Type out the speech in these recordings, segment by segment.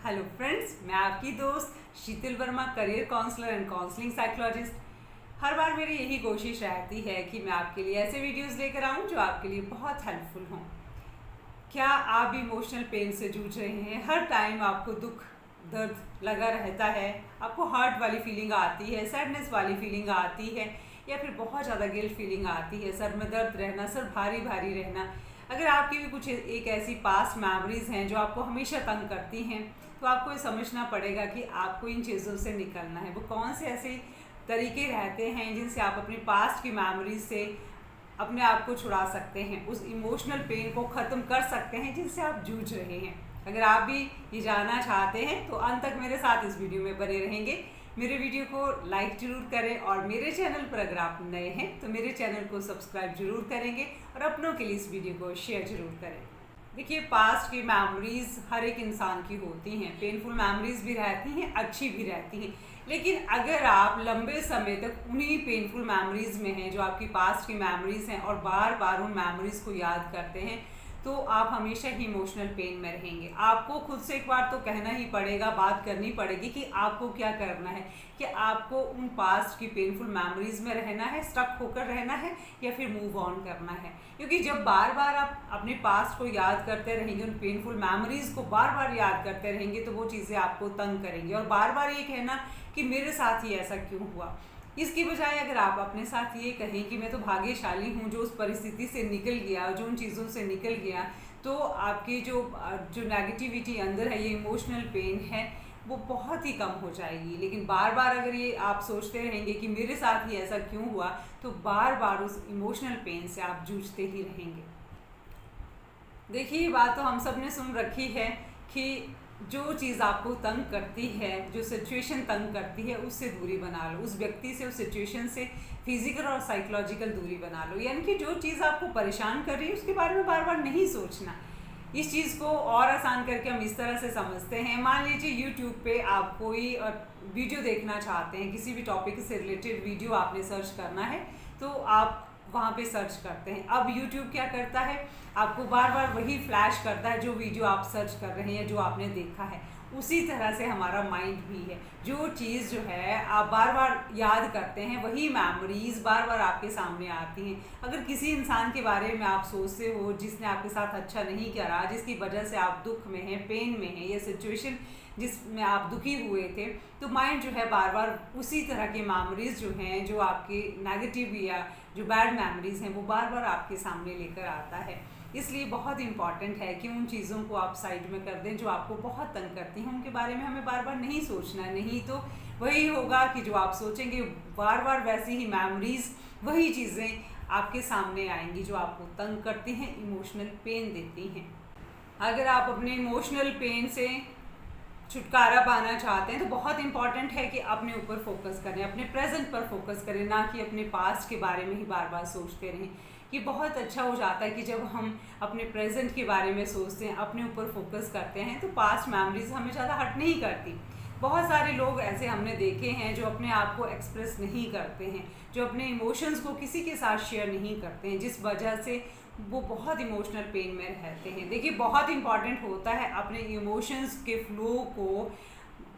Hello friends, मैं आपकी दोस्त Sheetal Verma, career counsellor and counselling psychologist. हर बार मेरी यही कोशिश रहती है कि मैं आपके लिए ऐसे वीडियोस लेकर आऊं जो आपके लिए बहुत हेल्पफुल हों। क्या आप इमोशनल पेन से जूझ रहे हैं? हर टाइम आपको दुख दर्द लगा रहता है, आपको हार्ट वाली फीलिंग आती है, सैडनेस वाली फीलिंग आती है, या फिर बहुत ज़्यादा गिल्ट फीलिंग आती है, सर में दर्द रहना, सर भारी भारी रहना। अगर आपकी भी कुछ एक ऐसी पास्ट मेमोरीज़ हैं जो आपको हमेशा तंग करती हैं, तो आपको ये समझना पड़ेगा कि आपको इन चीज़ों से निकलना है। वो कौन से ऐसे तरीके रहते हैं जिनसे आप अपनी पास्ट की मेमोरीज से अपने आप को छुड़ा सकते हैं, उस इमोशनल पेन को ख़त्म कर सकते हैं जिनसे आप जूझ रहे हैं। अगर आप भी ये जानना चाहते हैं तो अंत तक मेरे साथ इस वीडियो में बने रहेंगे। मेरे वीडियो को लाइक जरूर करें और मेरे चैनल पर अगर आप नए हैं तो मेरे चैनल को सब्सक्राइब जरूर करेंगे और अपनों के लिए इस वीडियो को शेयर जरूर करें। देखिए, पास्ट की मेमोरीज हर एक इंसान की होती हैं, पेनफुल मेमोरीज भी रहती हैं, अच्छी भी रहती हैं। लेकिन अगर आप लंबे समय तक उन्हीं पेनफुल मेमोरीज में हैं जो आपकी पास्ट की मेमोरीज हैं और बार बार उन मेमोरीज को याद करते हैं, तो आप हमेशा ही इमोशनल पेन में रहेंगे। आपको खुद से एक बार तो कहना ही पड़ेगा, बात करनी पड़ेगी कि आपको क्या करना है। कि आपको उन पास्ट की पेनफुल मेमोरीज में रहना है, स्टक होकर रहना है, या फिर मूव ऑन करना है। क्योंकि जब बार बार आप अपने पास्ट को याद करते रहेंगे, उन पेनफुल मेमोरीज को बार बार याद करते रहेंगे, तो वो चीज़ें आपको तंग करेंगी और बार बार ये कहना कि मेरे साथ ही ऐसा क्यों हुआ। इसकी बजाय अगर आप अपने साथ ये कहें कि मैं तो भाग्यशाली हूँ जो उस परिस्थिति से निकल गया, जो उन चीज़ों से निकल गया, तो आपकी जो जो नेगेटिविटी अंदर है, ये इमोशनल पेन है, वो बहुत ही कम हो जाएगी। लेकिन बार बार अगर ये आप सोचते रहेंगे कि मेरे साथ ही ऐसा क्यों हुआ, तो बार बार उस इमोशनल पेन से आप जूझते ही रहेंगे। देखिए, ये बात तो हम सब ने सुन रखी है कि जो चीज़ आपको तंग करती है, जो सिचुएशन तंग करती है, उससे दूरी बना लो। उस व्यक्ति से, उस सिचुएशन से फिजिकल और साइकोलॉजिकल दूरी बना लो। यानी कि जो चीज़ आपको परेशान कर रही है उसके बारे में बार बार नहीं सोचना। इस चीज़ को और आसान करके हम इस तरह से समझते हैं। मान लीजिए यूट्यूब पे आप कोई वीडियो देखना चाहते हैं, किसी भी टॉपिक से रिलेटेड वीडियो आपने सर्च करना है, तो आप वहाँ पे सर्च करते हैं। अब YouTube क्या करता है, आपको बार बार वही फ्लैश करता है जो वीडियो आप सर्च कर रहे हैं, जो आपने देखा है। उसी तरह से हमारा माइंड भी है। जो चीज़ जो है आप बार बार याद करते हैं, वही मेमोरीज बार बार आपके सामने आती हैं। अगर किसी इंसान के बारे में आप सोचते हो जिसने आपके साथ अच्छा नहीं करा, जिसकी वजह से आप दुख में हैं, पेन में हैं, या सिचुएशन जिसमें आप दुखी हुए थे, तो माइंड जो है बार बार उसी तरह के मेमोरीज जो हैं, जो आपके नेगेटिव या जो बैड मेमोरीज हैं, वो बार बार आपके सामने लेकर आता है। इसलिए बहुत इंपॉर्टेंट है कि उन चीज़ों को आप साइड में कर दें जो आपको बहुत तंग करती हैं। उनके बारे में हमें बार बार नहीं सोचना है, नहीं तो वही होगा कि जो आप सोचेंगे बार बार वैसी ही मेमोरीज, वही चीज़ें आपके सामने आएंगी जो आपको तंग करती हैं, इमोशनल पेन देती हैं। अगर आप अपने इमोशनल पेन से छुटकारा पाना चाहते हैं तो बहुत इंपॉर्टेंट है कि अपने ऊपर फोकस करें, अपने प्रेजेंट पर फोकस करें, ना कि अपने पास्ट के बारे में ही बार बार सोचते रहें। ये बहुत अच्छा हो जाता है कि जब हम अपने प्रेजेंट के बारे में सोचते हैं, अपने ऊपर फोकस करते हैं, तो पास्ट मेमोरीज हमें ज़्यादा हर्ट नहीं करती। बहुत सारे लोग ऐसे हमने देखे हैं जो अपने आप को एक्सप्रेस नहीं करते हैं, जो अपने इमोशंस को किसी के साथ शेयर नहीं करते हैं, जिस वजह से वो बहुत इमोशनल पेन में रहते हैं। देखिए, बहुत इंपॉर्टेंट होता है अपने इमोशंस के फ्लो को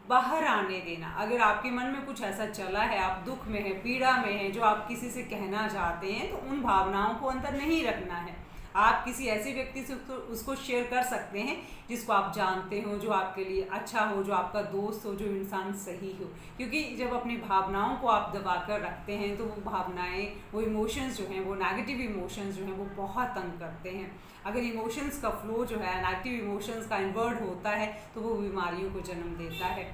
बाहर आने देना। अगर आपके मन में कुछ ऐसा चला है, आप दुख में हैं, पीड़ा में हैं, जो आप किसी से कहना चाहते हैं, तो उन भावनाओं को अंदर नहीं रखना है। आप किसी ऐसे व्यक्ति से उसको शेयर कर सकते हैं जिसको आप जानते हो, जो आपके लिए अच्छा हो, जो आपका दोस्त हो, जो इंसान सही हो। क्योंकि जब अपनी भावनाओं को आप दबा कर रखते हैं, तो वो भावनाएं, वो इमोशंस जो हैं, वो नेगेटिव इमोशंस जो हैं, वो बहुत तंग करते हैं। अगर इमोशंस का फ्लो जो है नेगेटिव इमोशंस का इन्वर्ट होता है, तो वो बीमारियों को जन्म देता है।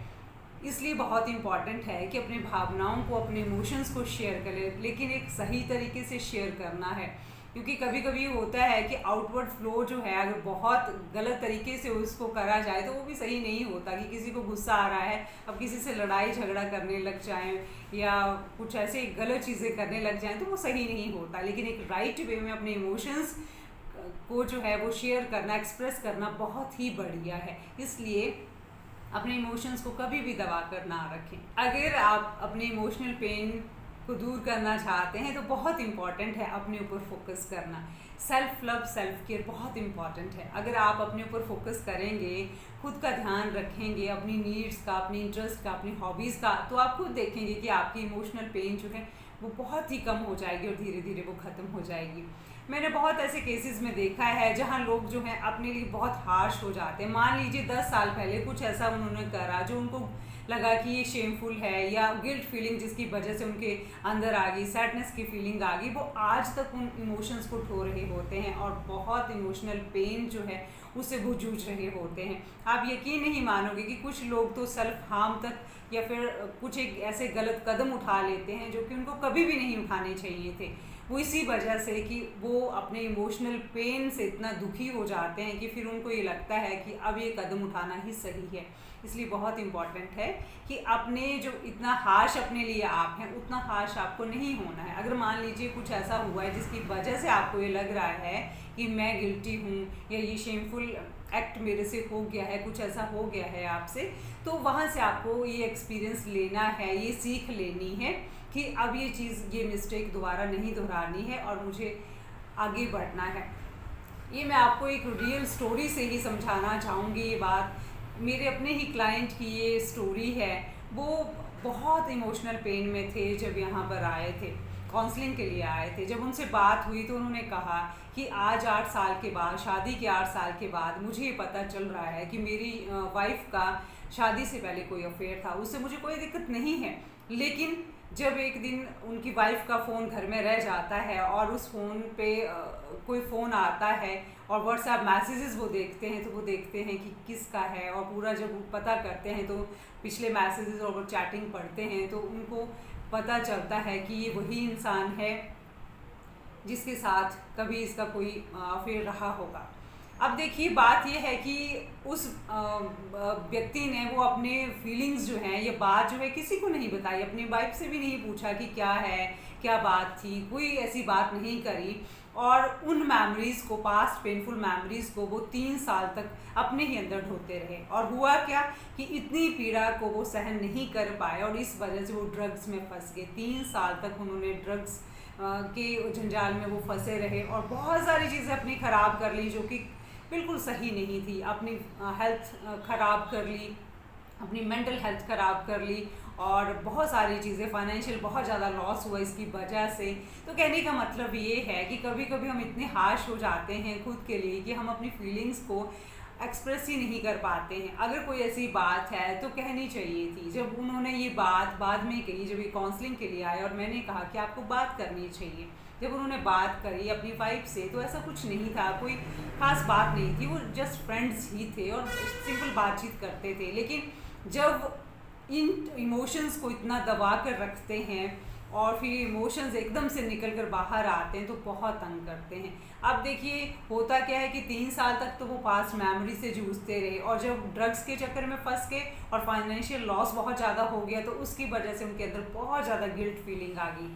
इसलिए बहुत इंपॉर्टेंट है कि अपनी भावनाओं को, अपने इमोशंस को शेयर करें, लेकिन एक सही तरीके से शेयर करना है। क्योंकि कभी कभी होता है कि आउटवर्ड फ्लो जो है, अगर बहुत गलत तरीके से उसको करा जाए तो वो भी सही नहीं होता। कि किसी को गुस्सा आ रहा है, अब किसी से लड़ाई झगड़ा करने लग जाएं या कुछ ऐसे गलत चीज़ें करने लग जाएं, तो वो सही नहीं होता। लेकिन एक राइट वे में अपने इमोशंस को जो है वो शेयर करना, एक्सप्रेस करना बहुत ही बढ़िया है। इसलिए अपने इमोशंस को कभी भी दबा कर ना रखें। अगर आप अपने इमोशनल पेन को दूर करना चाहते हैं तो बहुत इम्पॉर्टेंट है अपने ऊपर फोकस करना। सेल्फ लव, सेल्फ केयर बहुत इम्पॉर्टेंट है। अगर आप अपने ऊपर फोकस करेंगे, खुद का ध्यान रखेंगे, अपनी नीड्स का, अपनी इंटरेस्ट का, अपनी हॉबीज़ का, तो आप खुद देखेंगे कि आपकी इमोशनल पेन जो है वो बहुत ही कम हो जाएगी और धीरे धीरे वो ख़त्म हो जाएगी। मैंने बहुत ऐसे केसेस में देखा है जहाँ लोग जो हैं अपने लिए बहुत हार्श हो जाते हैं। मान लीजिए 10 साल पहले कुछ ऐसा उन्होंने करा जो उनको लगा कि ये शेमफुल है, या गिल्ट फीलिंग जिसकी वजह से उनके अंदर आ गई, सैडनेस की फीलिंग आ गई, वो आज तक उन इमोशंस को ढो रहे होते हैं और बहुत इमोशनल पेन जो है उससे वो जूझ रहे होते हैं। आप यकीन नहीं मानोगे कि कुछ लोग तो सेल्फ हार्म तक या फिर कुछ एक ऐसे गलत कदम उठा लेते हैं जो कि उनको कभी भी नहीं उठाने चाहिए थे। वो इसी वजह से कि वो अपने इमोशनल पेन से इतना दुखी हो जाते हैं कि फिर उनको ये लगता है कि अब ये कदम उठाना ही सही है। इसलिए बहुत इम्पॉर्टेंट है कि अपने जो इतना हार्श अपने लिए आप हैं उतना हार्श आपको नहीं होना है। अगर मान लीजिए कुछ ऐसा हुआ है जिसकी वजह से आपको ये लग रहा है कि मैं गिल्टी हूँ या ये शेमफुल एक्ट मेरे से हो गया है, कुछ ऐसा हो गया है आपसे, तो वहाँ से आपको ये एक्सपीरियंस लेना है, ये सीख लेनी है कि अब ये चीज़, ये मिस्टेक दोबारा नहीं दोहरानी है और मुझे आगे बढ़ना है। ये मैं आपको एक रियल स्टोरी से ही समझाना चाहूँगी। ये बात मेरे अपने ही क्लाइंट की ये स्टोरी है। वो बहुत इमोशनल पेन में थे जब यहाँ पर आए थे, काउंसलिंग के लिए आए थे। जब उनसे बात हुई तो उन्होंने कहा कि आज 8 साल के बाद, शादी के 8 साल के बाद मुझे ये पता चल रहा है कि मेरी वाइफ का शादी से पहले कोई अफेयर था, उससे मुझे कोई दिक्कत नहीं है। लेकिन जब एक दिन उनकी वाइफ का फ़ोन घर में रह जाता है और उस फ़ोन पे कोई फ़ोन आता है और व्हाट्सएप मैसेजेस वो देखते हैं, तो वो देखते हैं कि किसका है, और पूरा जब वो पता करते हैं तो पिछले मैसेजेस और वो चैटिंग पढ़ते हैं तो उनको पता चलता है कि ये वही इंसान है जिसके साथ कभी इसका कोई अफेयर रहा होगा। अब देखिए, बात यह है कि उस व्यक्ति ने वो अपने फीलिंग्स जो हैं, ये बात जो है किसी को नहीं बताई, अपनी वाइफ से भी नहीं पूछा कि क्या है, क्या बात थी, कोई ऐसी बात नहीं करी। और उन मेमोरीज़ को, पास्ट पेनफुल मेमोरीज़ को वो 3 साल तक अपने ही अंदर ढोते रहे। और हुआ क्या कि इतनी पीड़ा को वो सहन नहीं कर पाए और इस वजह से वो ड्रग्स में फंस गए। 3 साल तक उन्होंने ड्रग्स के जंजाल में वो फंसे रहे और बहुत सारी चीज़ें अपनी ख़राब कर ली जो कि बिल्कुल सही नहीं थी। अपनी हेल्थ ख़राब कर ली, अपनी मेंटल हेल्थ ख़राब कर ली और बहुत सारी चीज़ें, फाइनेंशियल बहुत ज़्यादा लॉस हुआ इसकी वजह से। तो कहने का मतलब ये है कि कभी कभी हम इतने हार्श हो जाते हैं खुद के लिए कि हम अपनी फीलिंग्स को एक्सप्रेस ही नहीं कर पाते हैं। अगर कोई ऐसी बात है तो कहनी चाहिए थी। जब उन्होंने ये बात बाद में कही, जब ये काउंसलिंग के लिए आए और मैंने कहा कि आपको बात करनी चाहिए, जब उन्होंने बात करी अपनी वाइफ से तो ऐसा कुछ नहीं था, कोई ख़ास बात नहीं थी, वो जस्ट फ्रेंड्स ही थे और सिंपल बातचीत करते थे। लेकिन जब इन इमोशंस को इतना दबा कर रखते हैं और फिर इमोशंस एकदम से निकल कर बाहर आते हैं तो बहुत तंग करते हैं। अब देखिए, होता क्या है कि 3 साल तक तो वो पास्ट मेमोरी से जूझते रहे और जब ड्रग्स के चक्कर में फंस गए और फाइनेंशियल लॉस बहुत ज़्यादा हो गया तो उसकी वजह से उनके अंदर बहुत ज़्यादा गिल्ट फीलिंग आ गई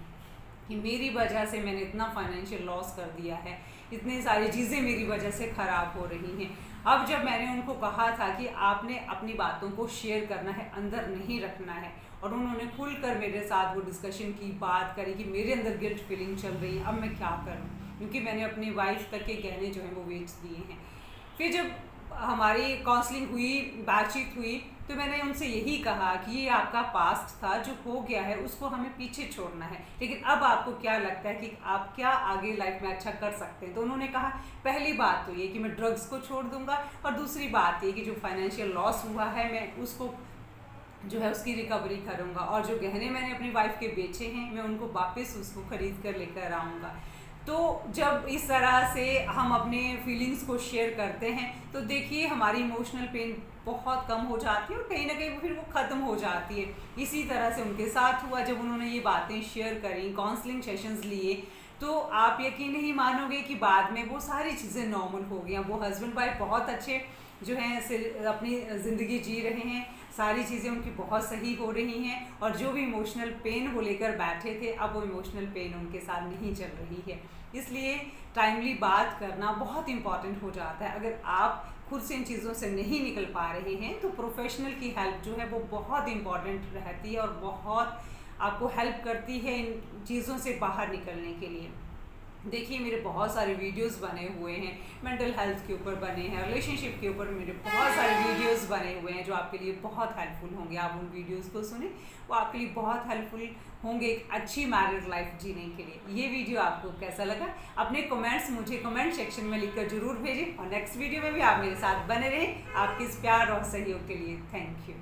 कि मेरी वजह से मैंने इतना फाइनेंशियल लॉस कर दिया है, इतनी सारी चीज़ें मेरी वजह से ख़राब हो रही हैं। अब जब मैंने उनको कहा था कि आपने अपनी बातों को शेयर करना है, अंदर नहीं रखना है, और उन्होंने खुलकर मेरे साथ वो डिस्कशन की, बात करी कि मेरे अंदर गिल्ट फीलिंग चल रही है, अब मैं क्या करूं, क्योंकि मैंने अपनी वाइफ तक के गहने जो हैं वो बेच दिए हैं। फिर जब हमारी काउंसलिंग हुई, बातचीत हुई, तो मैंने उनसे यही कहा कि ये आपका पास्ट था, जो हो गया है उसको हमें पीछे छोड़ना है, लेकिन अब आपको क्या लगता है कि आप क्या आगे लाइफ में अच्छा कर सकते हैं। तो उन्होंने कहा, पहली बात तो ये कि मैं ड्रग्स को छोड़ दूंगा, और दूसरी बात ये कि जो फाइनेंशियल लॉस हुआ है मैं उसको जो है उसकी रिकवरी करूंगा, और जो गहने मैंने अपनी वाइफ के बेचे हैं मैं उनको वापस उसको ख़रीद कर लेकर आऊँगा। तो जब इस तरह से हम अपने फीलिंग्स को शेयर करते हैं तो देखिए हमारी इमोशनल पेन बहुत कम हो जाती है और कहीं ना कहीं फिर वो ख़त्म हो जाती है। इसी तरह से उनके साथ हुआ। जब उन्होंने ये बातें शेयर करी, काउंसलिंग सेशंस लिए, तो आप यकीन नहीं मानोगे कि बाद में वो सारी चीज़ें नॉर्मल हो गई। वो हस्बैंड वाइफ बहुत अच्छे जो हैं अपनी ज़िंदगी जी रहे हैं, सारी चीज़ें उनकी बहुत सही हो रही हैं, और जो भी इमोशनल पेन वो लेकर बैठे थे अब वो इमोशनल पेन उनके साथ नहीं चल रही है। इसलिए टाइमली बात करना बहुत इम्पॉर्टेंट हो जाता है। अगर आप खुद से इन चीज़ों से नहीं निकल पा रहे हैं तो प्रोफेशनल की हेल्प जो है वो बहुत इम्पॉर्टेंट रहती है और बहुत आपको हेल्प करती है इन चीज़ों से बाहर निकलने के लिए। देखिए मेरे बहुत सारे वीडियोस बने हुए हैं, मेंटल हेल्थ के ऊपर बने हैं, रिलेशनशिप के ऊपर मेरे बहुत सारे वीडियोस बने हुए हैं जो आपके लिए बहुत हेल्पफुल होंगे। आप उन वीडियोस को सुने, वो आपके लिए बहुत हेल्पफुल होंगे एक अच्छी मैरिड लाइफ जीने के लिए। ये वीडियो आपको कैसा लगा, अपने कमेंट्स मुझे कमेंट सेक्शन में लिखकर जरूर भेजें, और नेक्स्ट वीडियो में भी आप मेरे साथ बने रहें। आपके इस प्यार और सहयोग के लिए थैंक यू।